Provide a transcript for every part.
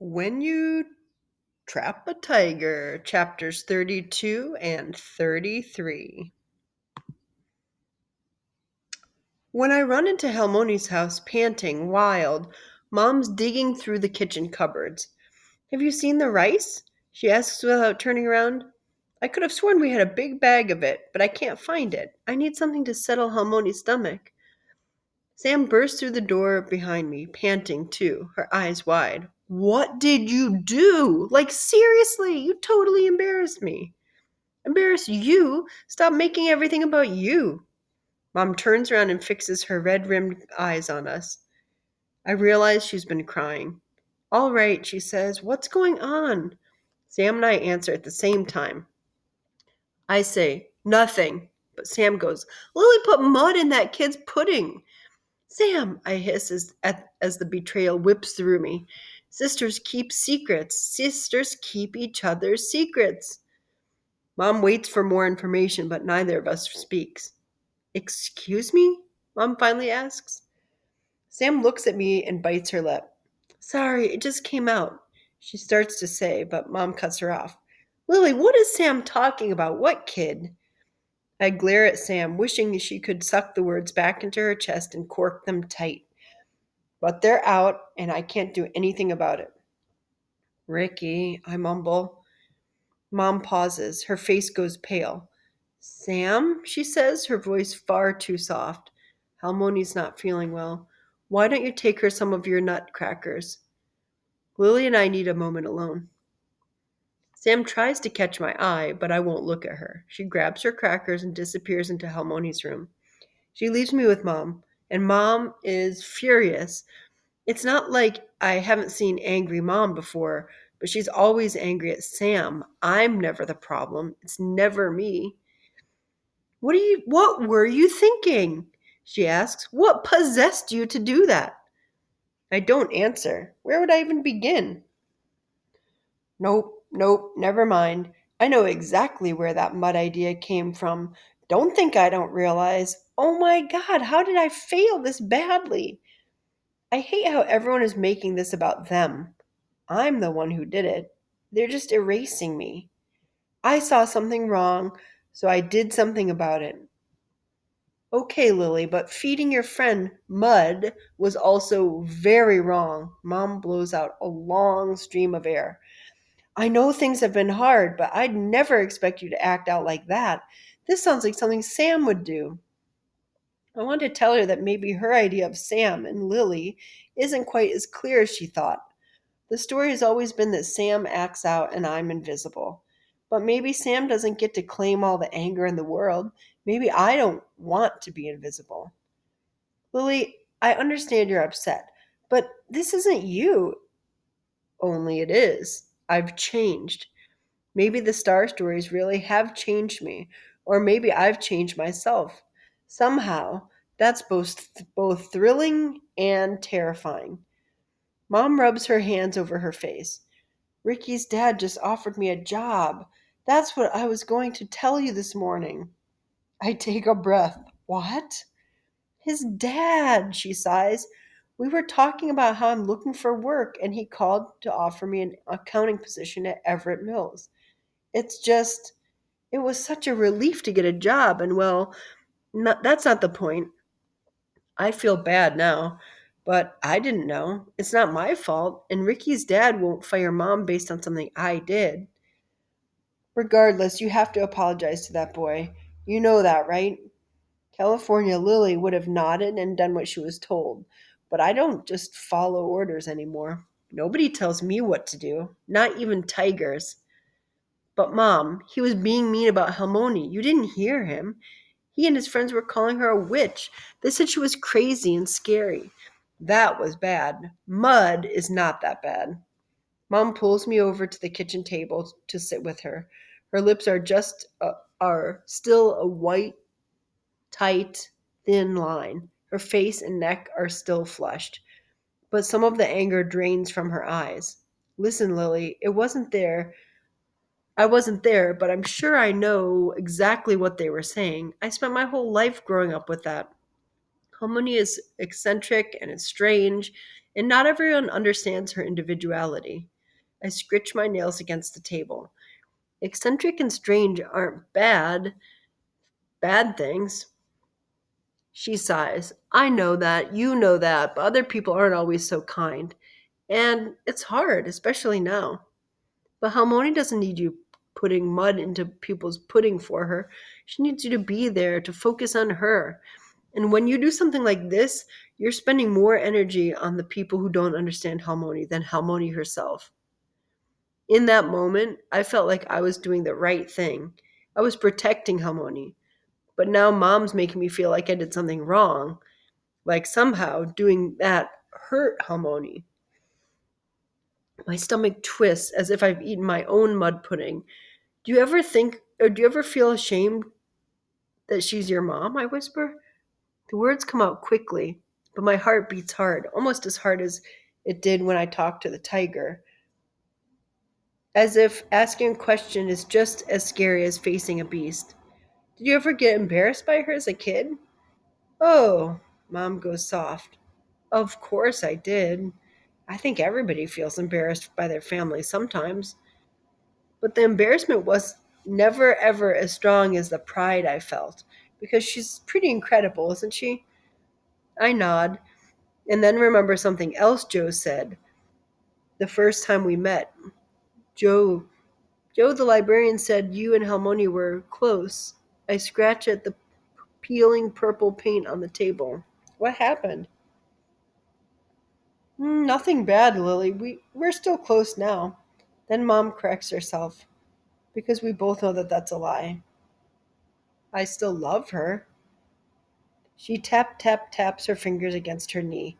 When You Trap a Tiger, chapters 32 and 33. When I run into Helmoni's house, panting, wild, Mom's digging through the kitchen cupboards. Have you seen the rice? She asks without turning around. I could have sworn we had a big bag of it, but I can't find it. I need something to settle Helmoni's stomach. Sam burst through the door behind me, panting too, her eyes wide. What did you do? Like, seriously, you totally embarrassed me. Embarrass you? Stop making everything about you. Mom turns around and fixes her red rimmed eyes on us. I realize she's been crying. All right, she says, what's going on? Sam and I answer at the same time. I say, nothing. But Sam goes, Lily put mud in that kid's pudding. Sam, I hiss as the betrayal whips through me. Sisters keep secrets. Sisters keep each other's secrets. Mom waits for more information, but neither of us speaks. Excuse me? Mom finally asks. Sam looks at me and bites her lip. Sorry, it just came out. She starts to say, but Mom cuts her off. Lily, what is Sam talking about? What kid? I glare at Sam, wishing she could suck the words back into her chest and cork them tight. But they're out, and I can't do anything about it. Ricky, I mumble. Mom pauses. Her face goes pale. Sam, she says, her voice far too soft. Halmoni's not feeling well. Why don't you take her some of your nutcrackers? Lily and I need a moment alone. Sam tries to catch my eye, but I won't look at her. She grabs her crackers and disappears into Halmoni's room. She leaves me with Mom, and Mom is furious. It's not like I haven't seen angry Mom before, but she's always angry at Sam. I'm never the problem. It's never me. What were you thinking? She asks. What possessed you to do that? I don't answer. Where would I even begin? Nope, never mind. I know exactly where that mud idea came from. Don't think I don't realize. Oh my god, how did I fail this badly? I hate how everyone is making this about them. I'm the one who did it. They're just erasing me. I saw something wrong, so I did something about it. Okay, Lily, but feeding your friend mud was also very wrong. Mom blows out a long stream of air. I know things have been hard, but I'd never expect you to act out like that. This sounds like something Sam would do. I wanted to tell her that maybe her idea of Sam and Lily isn't quite as clear as she thought. The story has always been that Sam acts out and I'm invisible. But maybe Sam doesn't get to claim all the anger in the world. Maybe I don't want to be invisible. Lily, I understand you're upset, but this isn't you. Only it is. I've changed. Maybe the star stories really have changed me, or maybe I've changed myself. Somehow, that's both thrilling and terrifying. Mom rubs her hands over her face. Ricky's dad just offered me a job. That's what I was going to tell you this morning. I take a breath. What? His dad, she sighs. We were talking about how I'm looking for work, and he called to offer me an accounting position at Everett Mills. It's just, it was such a relief to get a job, and well, that's not the point. I feel bad now, but I didn't know. It's not my fault, and Ricky's dad won't fire Mom based on something I did. Regardless, you have to apologize to that boy. You know that, right? California Lily would have nodded and done what she was told, but I don't just follow orders anymore. Nobody tells me what to do, not even tigers. But Mom, he was being mean about Helmoni. You didn't hear him. He and his friends were calling her a witch. They said she was crazy and scary. That was bad. Mud is not that bad. Mom pulls me over to the kitchen table to sit with her. Her lips are still a white, tight, thin line. Her face and neck are still flushed, but some of the anger drains from her eyes. Listen, Lily, I wasn't there, but I'm sure I know exactly what they were saying. I spent my whole life growing up with that. Harmony is eccentric and it's strange, and not everyone understands her individuality. I scritch my nails against the table. Eccentric and strange aren't bad things. She sighs. I know that, you know that, but other people aren't always so kind. And it's hard, especially now. But Harmony doesn't need you putting mud into people's pudding for her. She needs you to be there to focus on her. And when you do something like this, you're spending more energy on the people who don't understand Harmony than Harmony herself. In that moment, I felt like I was doing the right thing. I was protecting Harmony. But now mom's making me feel like I did something wrong, like somehow doing that hurt Harmony. My stomach twists as if I've eaten my own mud pudding. Do you ever feel ashamed that she's your mom? I whisper. The words come out quickly, but my heart beats hard, almost as hard as it did when I talked to the tiger. As if asking a question is just as scary as facing a beast. Did you ever get embarrassed by her as a kid? Oh, Mom goes soft. Of course I did. I think everybody feels embarrassed by their family sometimes. But the embarrassment was never ever as strong as the pride I felt, because she's pretty incredible, isn't she? I nod, and then remember something else Joe said the first time we met. Joe, Joe the librarian said you and Halmoni were close. I scratch at the peeling purple paint on the table. What happened? Nothing bad, Lily. We're still close now. Then Mom corrects herself, because we both know that that's a lie. I still love her. She taps her fingers against her knee.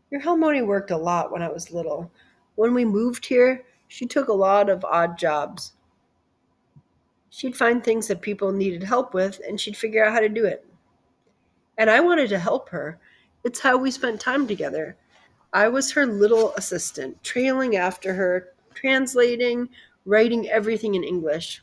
Your Halmoni worked a lot when I was little. When we moved here, she took a lot of odd jobs. She'd find things that people needed help with, and she'd figure out how to do it. And I wanted to help her. It's how we spent time together. I was her little assistant, trailing after her, translating, writing everything in English.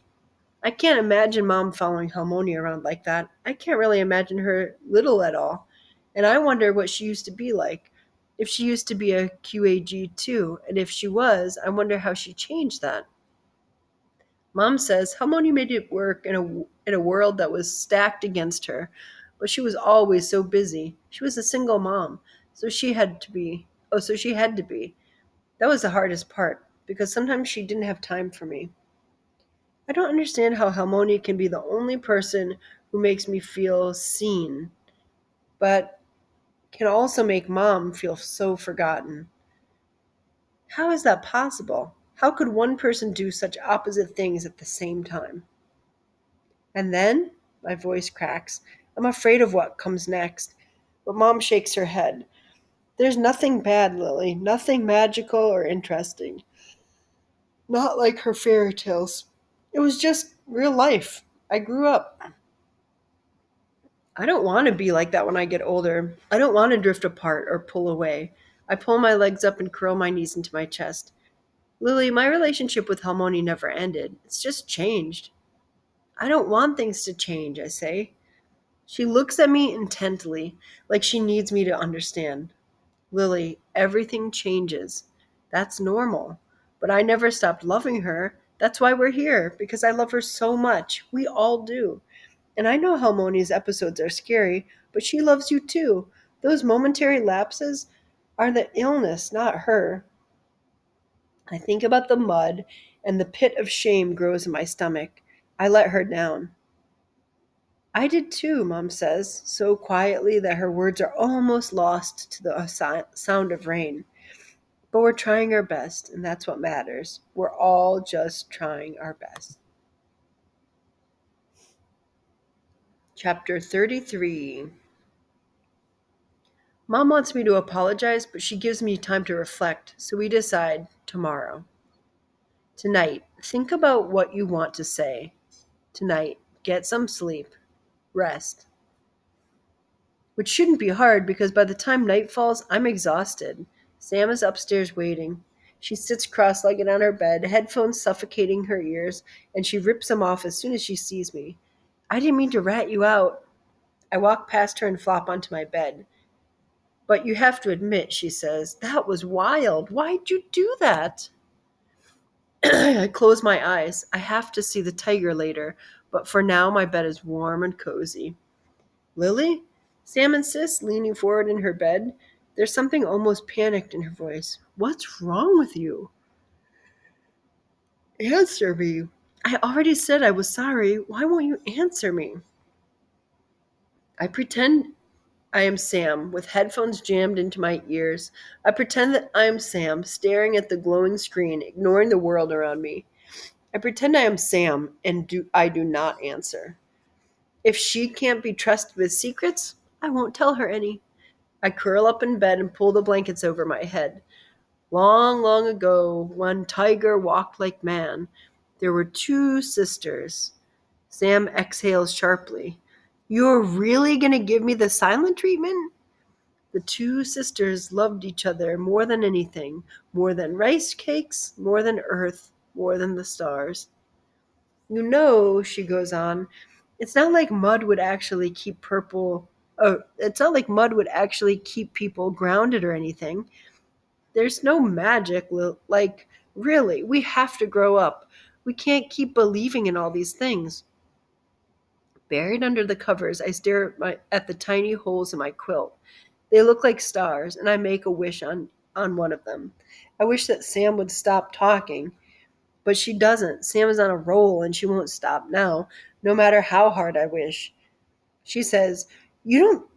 I can't imagine Mom following Halmoni around like that. I can't really imagine her little at all. And I wonder what she used to be like. If she used to be a QAG too, and if she was, I wonder how she changed that. Mom says Halmoni made it work in a world that was stacked against her, but she was always so busy. She was a single mom, so she had to be. Oh, so she had to be. That was the hardest part, because sometimes she didn't have time for me. I don't understand how Halmoni can be the only person who makes me feel seen, but can also make Mom feel so forgotten. How is that possible? How could one person do such opposite things at the same time? And then my voice cracks. I'm afraid of what comes next. But Mom shakes her head. There's nothing bad, Lily. Nothing magical or interesting. Not like her fairy tales. It was just real life. I grew up. I don't want to be like that when I get older. I don't want to drift apart or pull away. I pull my legs up and curl my knees into my chest. Lily, my relationship with Halmoni never ended. It's just changed. I don't want things to change, I say. She looks at me intently, like she needs me to understand. Lily, everything changes. That's normal. But I never stopped loving her. That's why we're here, because I love her so much. We all do. And I know Halmoni's episodes are scary, but she loves you too. Those momentary lapses are the illness, not her. I think about the mud, and the pit of shame grows in my stomach. I let her down. I did too, Mom says, so quietly that her words are almost lost to the sound of rain. But we're trying our best, and that's what matters. We're all just trying our best. Chapter 33. Mom wants me to apologize, but she gives me time to reflect, so we decide tomorrow. Tonight, think about what you want to say. Tonight, get some sleep. Rest. Which shouldn't be hard because by the time night falls, I'm exhausted. Sam is upstairs waiting. She sits cross legged on her bed, headphones suffocating her ears, and she rips them off as soon as she sees me. I didn't mean to rat you out. I walk past her and flop onto my bed. But you have to admit, she says, that was wild. Why'd you do that? I close my eyes. I have to see the tiger later, but for now my bed is warm and cozy. Lily? Sam insists, leaning forward in her bed. There's something almost panicked in her voice. What's wrong with you? Answer me. I already said I was sorry. Why won't you answer me? I pretend I am Sam, with headphones jammed into my ears. I pretend that I am Sam, staring at the glowing screen, ignoring the world around me. I pretend I am Sam, and I do not answer. If she can't be trusted with secrets, I won't tell her any. I curl up in bed and pull the blankets over my head. Long, long ago, when Tiger walked like man, there were two sisters. Sam exhales sharply. You're really going to give me the silent treatment? The two sisters loved each other more than anything, more than rice cakes, more than earth, more than the stars. You know, she goes on, it's not like mud would actually keep it's not like mud would actually keep people grounded or anything. There's no magic. Like, really, we have to grow up. We can't keep believing in all these things. Buried under the covers, I stare at the tiny holes in my quilt. They look like stars, and I make a wish on one of them. I wish that Sam would stop talking, but she doesn't. Sam is on a roll, and she won't stop now, no matter how hard I wish. She says, "You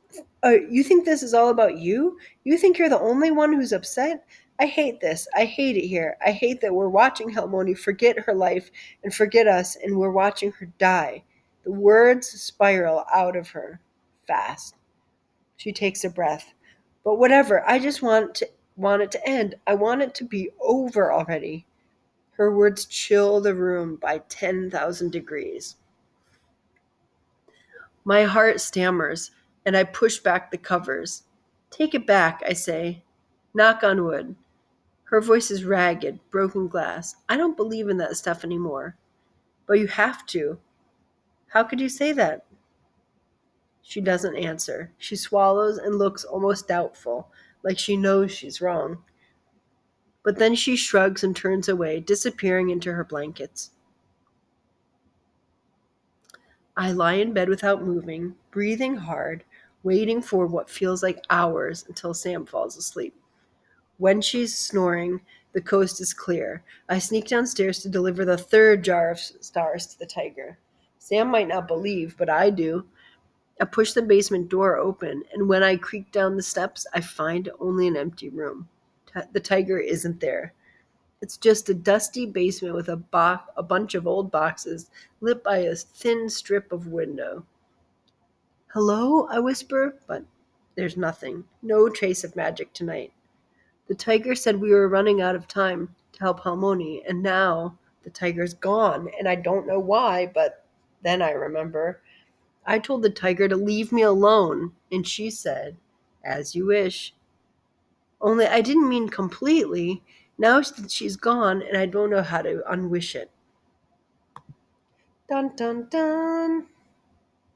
don't. You think this is all about you? You think you're the only one who's upset? I hate this. I hate it here. I hate that we're watching Helmoni forget her life and forget us, and we're watching her die." The words spiral out of her fast. She takes a breath. But whatever. I just want it to end. I want it to be over already. Her words chill the room by 10,000 degrees. My heart stammers, and I push back the covers. Take it back, I say. Knock on wood. Her voice is ragged, broken glass. I don't believe in that stuff anymore. But you have to. How could you say that? She doesn't answer. She swallows and looks almost doubtful, like she knows she's wrong. But then she shrugs and turns away, disappearing into her blankets. I lie in bed without moving, breathing hard, waiting for what feels like hours until Sam falls asleep. When she's snoring, the coast is clear. I sneak downstairs to deliver the third jar of stars to the tiger. Sam might not believe, but I do. I push the basement door open, and when I creak down the steps, I find only an empty room. The tiger isn't there. It's just a dusty basement with a bunch of old boxes lit by a thin strip of window. Hello, I whisper, but there's nothing. No trace of magic tonight. The tiger said we were running out of time to help Halmoni, and now the tiger's gone, and I don't know why, but then I remember. I told the tiger to leave me alone, and she said, as you wish. Only I didn't mean completely. Now that she's gone, and I don't know how to unwish it. Dun dun dun.